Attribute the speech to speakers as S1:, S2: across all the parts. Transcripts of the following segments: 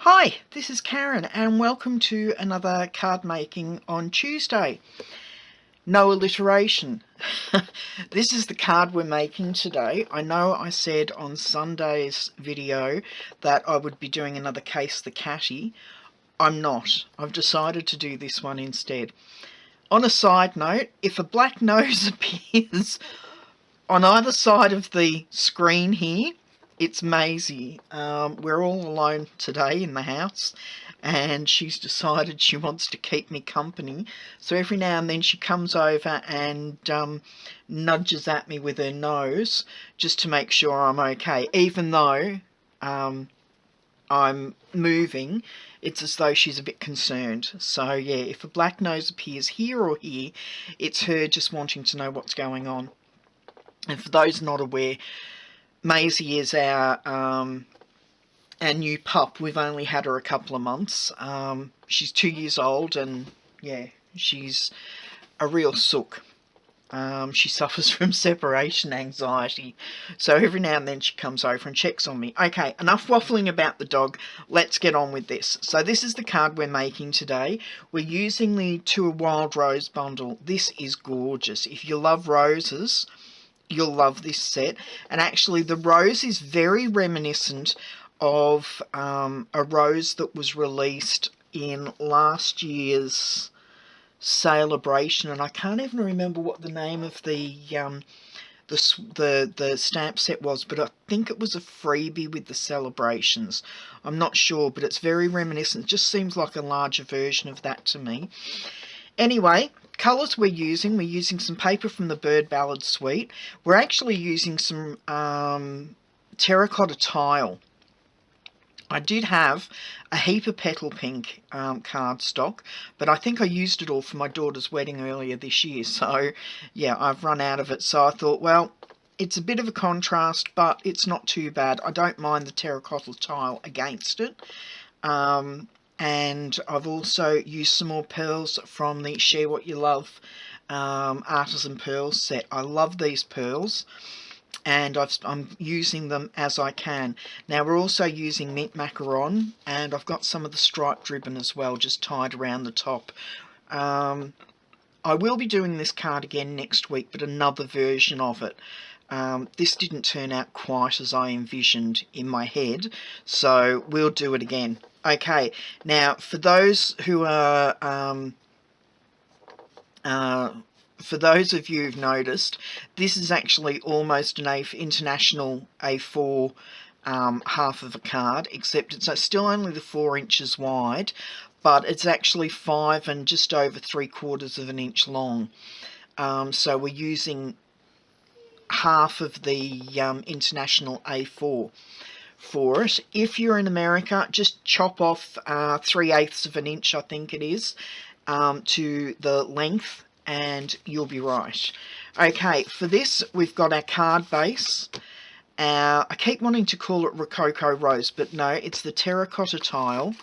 S1: Hi, this is Karen and welcome to another card making on Tuesday. No alliteration. This is the card we're making today. I know I said on Sunday's video that I would be doing another Case the Catty. I'm not. I've decided to do this one instead. On a side note, if a black nose appears on either side of the screen here, it's Maisie. We're all alone today in the house, and she's decided she wants to keep me company. So every now and then she comes over and nudges at me with her nose just to make sure I'm okay. Even though I'm moving, it's as though she's a bit concerned. So yeah, if a black nose appears here or here, it's her just wanting to know what's going on. And for those not aware, Maisie is our new pup. We've only had her a couple of months. She's 2 years old, and yeah, she's a real sook. She suffers from separation anxiety, so every now and then she comes over and checks on me. Okay, enough waffling about the dog. Let's get on with this. So this is the card we're making today. We're using the To a Wild Rose bundle. This is gorgeous. If you love roses, you'll love this set. And actually the rose is very reminiscent of a rose that was released in last year's celebration, and I can't even remember what the name of the stamp set was, but I think it was a freebie with the celebrations. I'm not sure, but it's very reminiscent. It just seems like a larger version of that to me. Anyway, colours we're using some paper from the Bird Ballad Suite. We're actually using some terracotta tile. I did have a heap of petal pink cardstock, but I think I used it all for my daughter's wedding earlier this year. So yeah, I've run out of it. So I thought, well, it's a bit of a contrast, but it's not too bad. I don't mind the terracotta tile against it. And I've also used some more pearls from the Share What You Love Artisan Pearls set. I love these pearls, and I'm using them as I can. Now we're also using mint macaron, and I've got some of the striped ribbon as well, just tied around the top. I will be doing this card again next week, but another version of it. This didn't turn out quite as I envisioned in my head, so we'll do it again. Okay, now for those who are for those of you who've noticed, this is actually almost an international A4 half of a card, except it's still only the 4 inches wide, but it's actually 5 and just over 3/4 of an inch long. So we're using half of the international A4 for it. If you're in America, just chop off 3/8 of an inch, I think it is, to the length, and you'll be right. Okay, for this we've got our card base. I keep wanting to call it Rococo Rose, but no, it's the terracotta tile,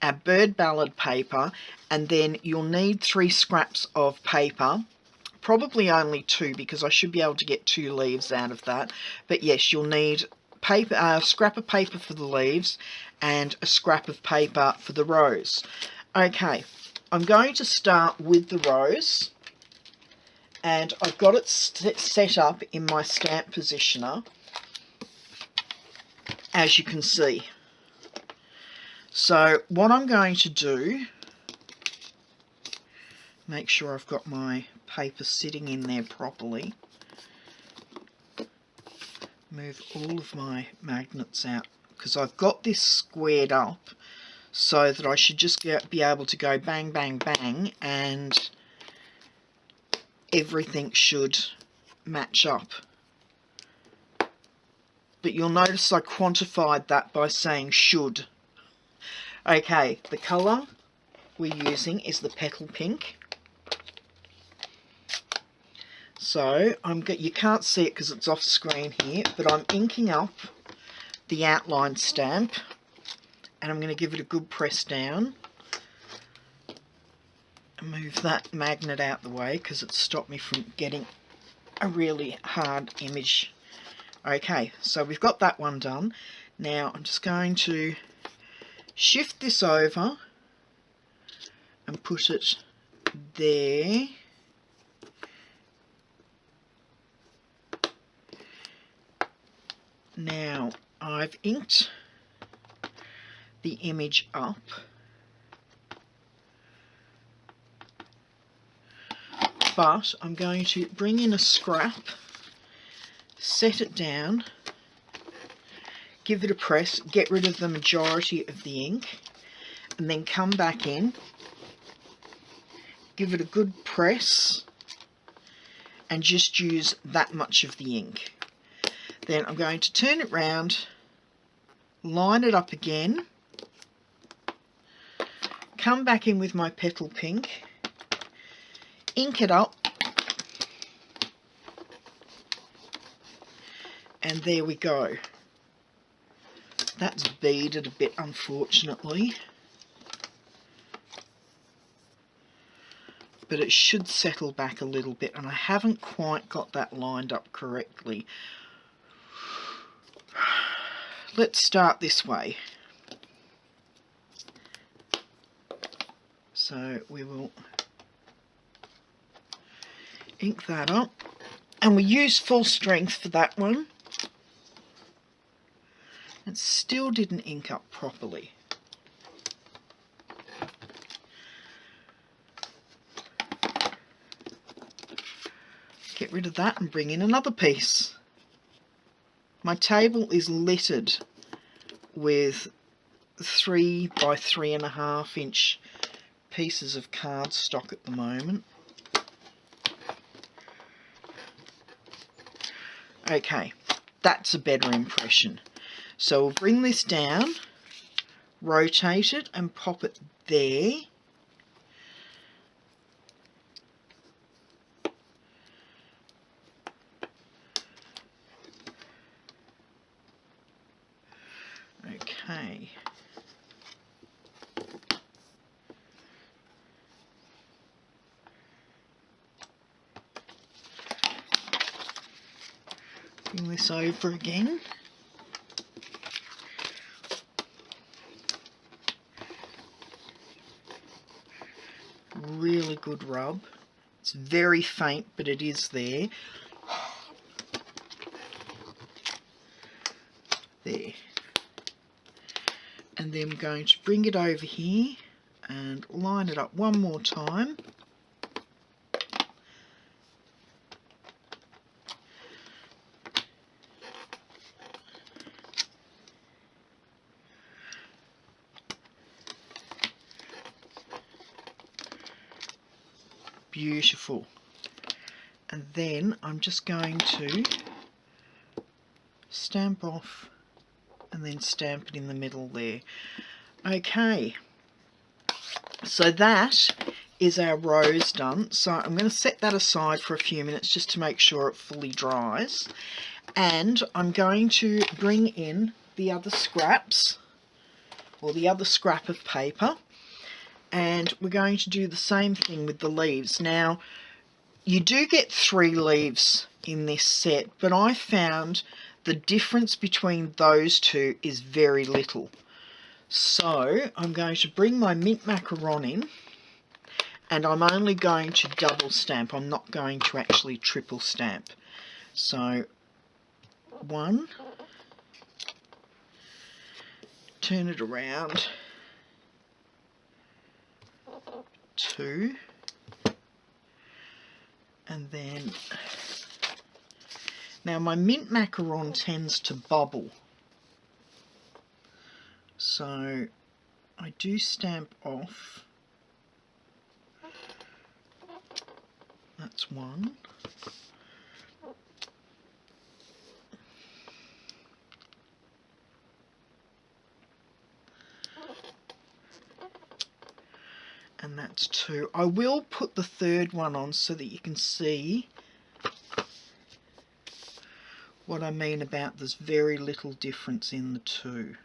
S1: our Bird Ballad paper, and then you'll need 3 scraps of paper. Probably only 2, because I should be able to get 2 leaves out of that. But yes, you'll need paper, a scrap of paper for the leaves and a scrap of paper for the rose. Okay, I'm going to start with the rose, and I've got it set up in my stamp positioner, as you can see. So what I'm going to do, make sure I've got my paper sitting in there properly. Move all of my magnets out, because I've got this squared up so that I should just be able to go bang, bang, bang, and everything should match up. But you'll notice I quantified that by saying should. Okay, the colour we're using is the petal pink. So you can't see it because it's off screen here, but I'm inking up the outline stamp, and I'm going to give it a good press down. Move that magnet out the way because it stopped me from getting a really hard image. Okay, so we've got that one done. Now I'm just going to Shift this over and put it there. Now I've inked the image up, but I'm going to bring in a scrap, set it down, give it a press, get rid of the majority of the ink, and then come back in, give it a good press, and just use that much of the ink. Then I'm going to turn it round, line it up again, come back in with my petal pink, ink it up, and there we go. That's beaded a bit, unfortunately, but it should settle back a little bit, and I haven't quite got that lined up correctly. Let's start this way. So we will ink that up, and we use full strength for that one. It still didn't ink up properly. Get rid of that and bring in another piece. My table is littered with 3 by 3.5 inch pieces of cardstock at the moment. Okay, that's a better impression. So we'll bring this down, rotate it and pop it there. Okay. Bring this over again. Really good rub. It's very faint, but it is there. There. And then I'm going to bring it over here and line it up one more time. Beautiful. And then I'm just going to stamp off and then stamp it in the middle there. Okay, so that is our rose done. So I'm going to set that aside for a few minutes just to make sure it fully dries. And I'm going to bring in the other scraps, or the other scrap of paper, and we're going to do the same thing with the leaves. Now, you do get 3 leaves in this set, but I found the difference between those two is very little. So I'm going to bring my mint macaron in, and I'm only going to double stamp. I'm not going to actually triple stamp. So 1, turn it around, 2, and then, now my mint macaron tends to bubble, so I do stamp off. That's 1. And that's 2. I will put the third one on so that you can see what I mean about there's very little difference in the two.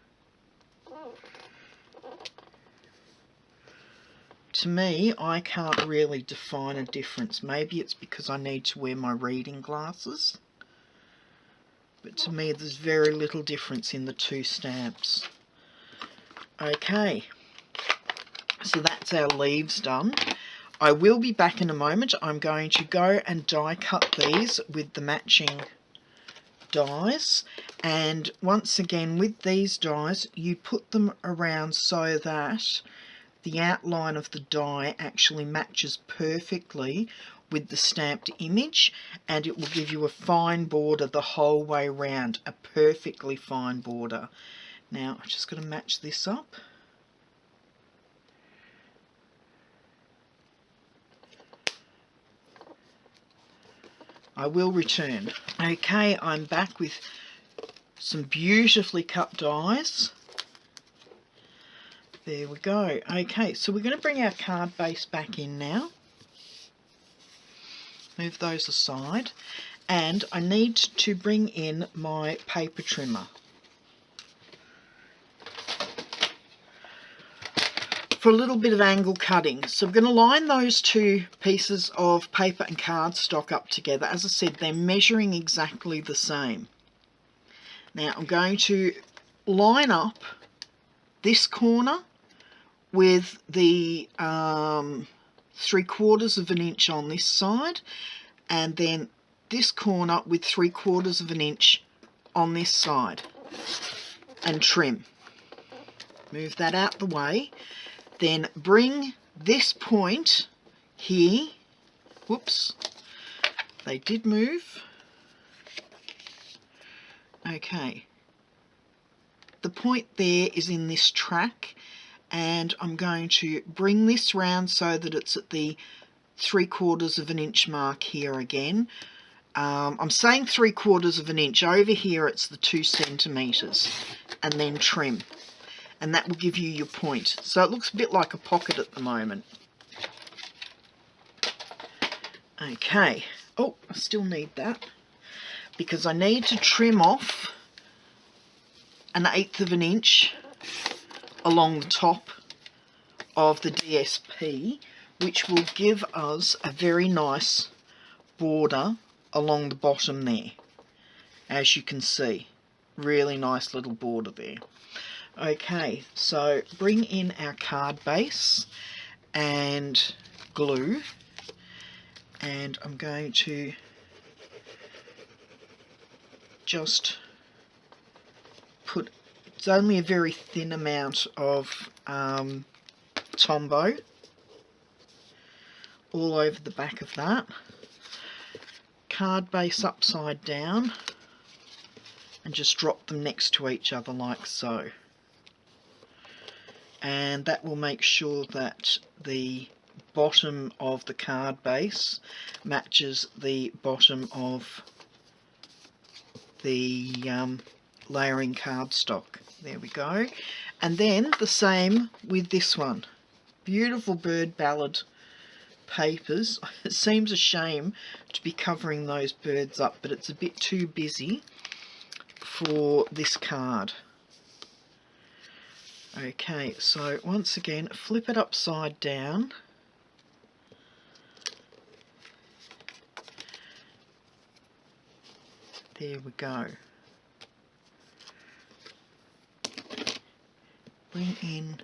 S1: To me, I can't really define a difference. Maybe it's because I need to wear my reading glasses. But to me, there's very little difference in the two stamps. Okay, so that's our leaves done. I will be back in a moment. I'm going to go and die cut these with the matching dies, and once again with these dies you put them around so that the outline of the die actually matches perfectly with the stamped image, and it will give you a fine border the whole way round, a perfectly fine border. Now I'm just going to match this up. I will return. Okay, I'm back with some beautifully cut dies. There we go. Okay, so we're going to bring our card base back in now. Move those aside. And I need to bring in my paper trimmer. For a little bit of angle cutting. So I'm going to line those two pieces of paper and cardstock up together. As I said, they're measuring exactly the same. Now I'm going to line up this corner with the 3/4 of an inch on this side, and then this corner with 3/4 of an inch on this side, and trim. Move that out the way. Then bring this point here, whoops, they did move. Okay, the point there is in this track, and I'm going to bring this round so that it's at the 3/4 of an inch mark here again. I'm saying 3/4 of an inch. Over here it's the 2 centimetres, and then trim. And that will give you your point. So it looks a bit like a pocket at the moment. Okay. Oh, I still need that, because I need to trim off 1/8 of an inch along the top of the DSP, which will give us a very nice border along the bottom there. As you can see, really nice little border there. Okay, so bring in our card base and glue, and I'm going to just put, it's only a very thin amount of Tombow all over the back of that. Card base upside down, and just drop them next to each other like so. And that will make sure that the bottom of the card base matches the bottom of the layering cardstock. There we go. And then the same with this one. Beautiful bird ballad papers. It seems a shame to be covering those birds up, but it's a bit too busy for this card. Okay, so once again, flip it upside down. There we go. Bring in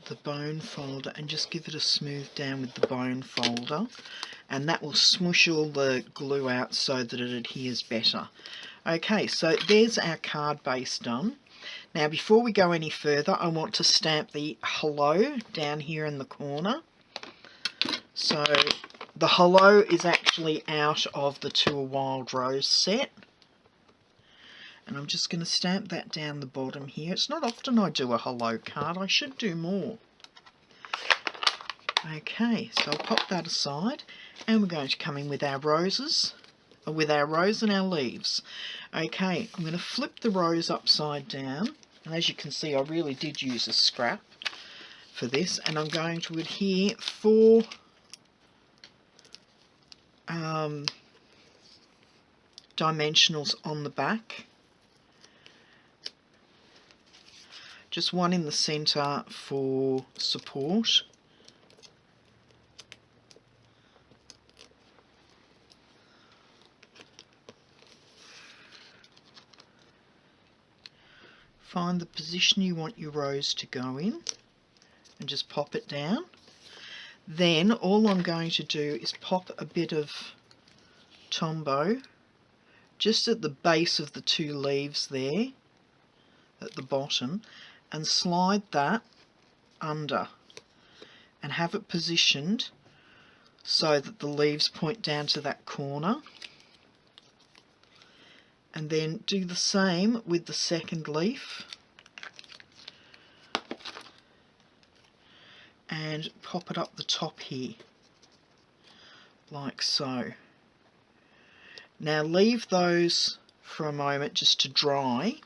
S1: the bone folder and just give it a smooth down with the bone folder, and that will smoosh all the glue out so that it adheres better. Okay, so there's our card base done. Now before we go any further, I want to stamp the hello down here in the corner. So the hello is actually out of the To a Wild Rose set. And I'm just going to stamp that down the bottom here. It's not often I do a hello card. I should do more. Okay, so I'll pop that aside, and we're going to come in with our roses, with our rose and our leaves. Okay, I'm going to flip the rose upside down, and as you can see I really did use a scrap for this, and I'm going to adhere 4 dimensionals on the back. Just one in the centre for support. find the position you want your rose to go in and just pop it down. Then all I'm going to do is pop a bit of Tombow just at the base of the two leaves there at the bottom, and slide that under and have it positioned so that the leaves point down to that corner. And then do the same with the second leaf and pop it up the top here like so. Now leave those for a moment just to dry,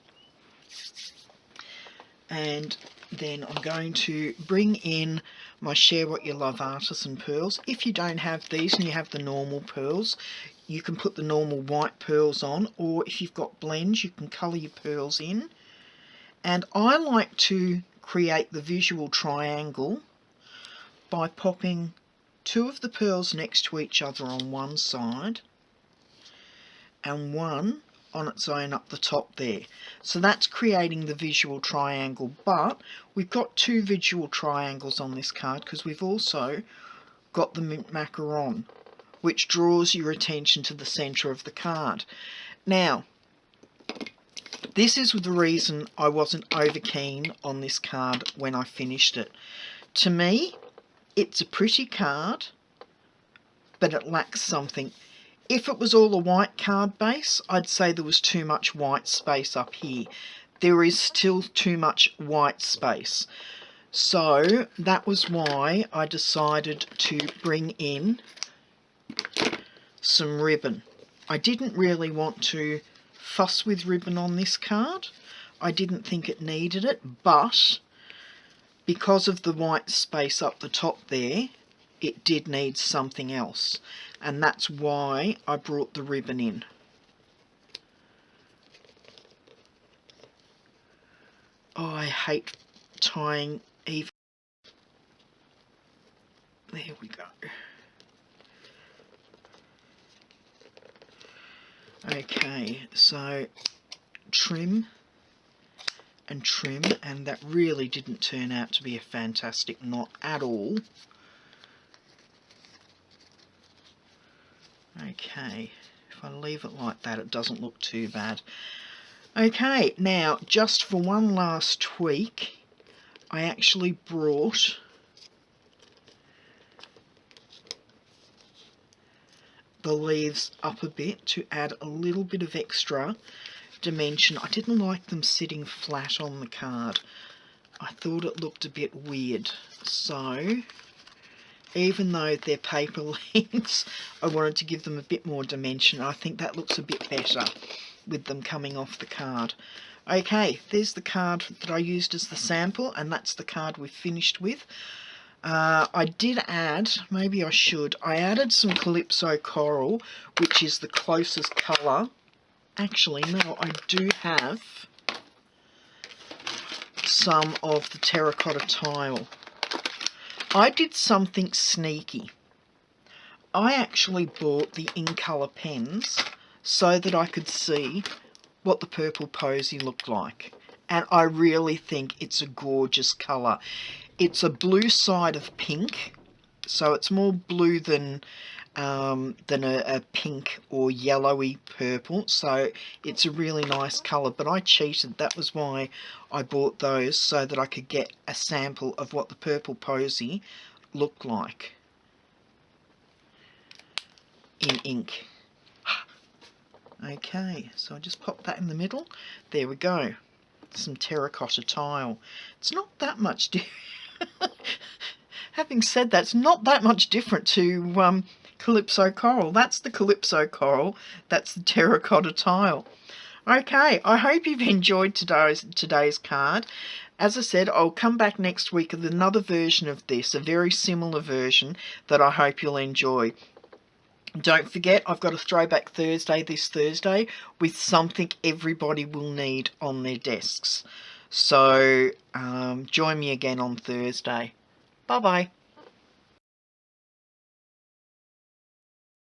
S1: and then I'm going to bring in my Share What You Love artisan pearls. If you don't have these and you have the normal pearls, you can put the normal white pearls on, or if you've got blends you can colour your pearls in. And I like to create the visual triangle by popping two of the pearls next to each other on one side and one on its own up the top there. So that's creating the visual triangle, but we've got two visual triangles on this card because we've also got the mint macaron, which draws your attention to the centre of the card. Now, this is the reason I wasn't over keen on this card when I finished it. To me, it's a pretty card, but it lacks something. If it was all a white card base, I'd say there was too much white space up here. There is still too much white space. So that was why I decided to bring in some ribbon. I didn't really want to fuss with ribbon on this card. I didn't think it needed it, but because of the white space up the top there, it did need something else, and that's why I brought the ribbon in. Oh, I hate tying even. There we go. Okay, so trim and trim, and that really didn't turn out to be a fantastic knot at all. Okay, if I leave it like that, it doesn't look too bad. Okay, now just for one last tweak, I actually brought the leaves up a bit to add a little bit of extra dimension. I didn't like them sitting flat on the card. I thought it looked a bit weird, so even though they're paper leaves, I wanted to give them a bit more dimension. I think that looks a bit better with them coming off the card. Okay, there's the card that I used as the sample, and that's the card we've finished with. I did add, maybe I should, I added some Calypso Coral, which is the closest colour. Actually, no, I do have some of the Terracotta Tile. I did something sneaky. I actually bought the in-colour pens so that I could see what the purple posy looked like. And I really think it's a gorgeous colour. It's a blue side of pink, so it's more blue than a pink or yellowy purple, so it's a really nice colour. But I cheated. That was why I bought those, so that I could get a sample of what the purple posy looked like in ink. Okay, so I just pop that in the middle. There we go. Some terracotta tile. It's not that much having said that, it's not that much different to Calypso Coral. That's the Calypso Coral, that's the terracotta tile. Okay, I hope you've enjoyed today's card. As I said, I'll come back next week with another version of this, a very similar version that I hope you'll enjoy. Don't forget, I've got a Throwback Thursday this Thursday with something everybody will need on their desks. So join me again on Thursday. Bye-bye.